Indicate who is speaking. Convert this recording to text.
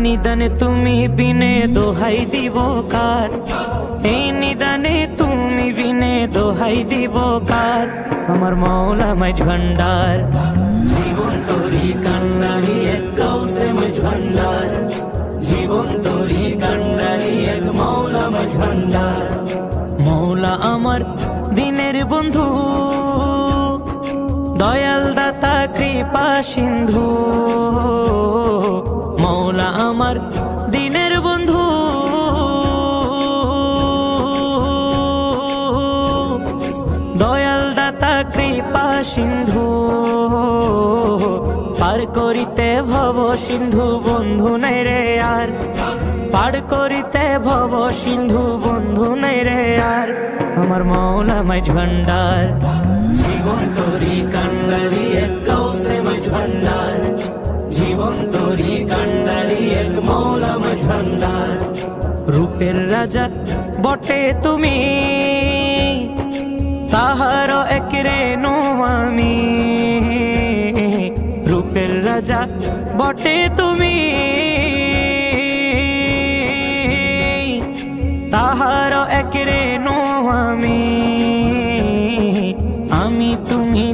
Speaker 1: নিদানে তুমি বিনে দোহাই দিব কার, এই নিদানে তুমি বিনে দোহাই দিব কার। আমার মৌলা মাঝ ভান্ডার, জীবন তোরি কান্ডারি এক গাউসে মাঝ ভান্ডার, জীবন তোরি কান্ডারি এক মৌলা মাঝ ভান্ডার। মৌলা আমার দিনের বন্ধু, দয়াল দাতা কৃপা সিন্ধু। মৌলা আমার দিনের বন্ধু, দয়াল দাতা কৃপা সিন্ধু। পার করিতে ভব সিন্ধু বন্ধু নাই রে আর, পার করিতে ভব সিন্ধু বন্ধু নাই রে আর। আমার মৌলা মাঝ ভান্ডার, জীবন তোরি কান্ডারি এক গাউসে মাঝ ভান্ডার, জীবন তোরি কান্ডারি এক মৌলা মাঝ ভান্ডার। রূপের রাজা বটে তুমি, তাহার এক রেণু আমি। রূপের রাজা বটে তুমি, তাহার এক রেণু আমি। আমি তুমি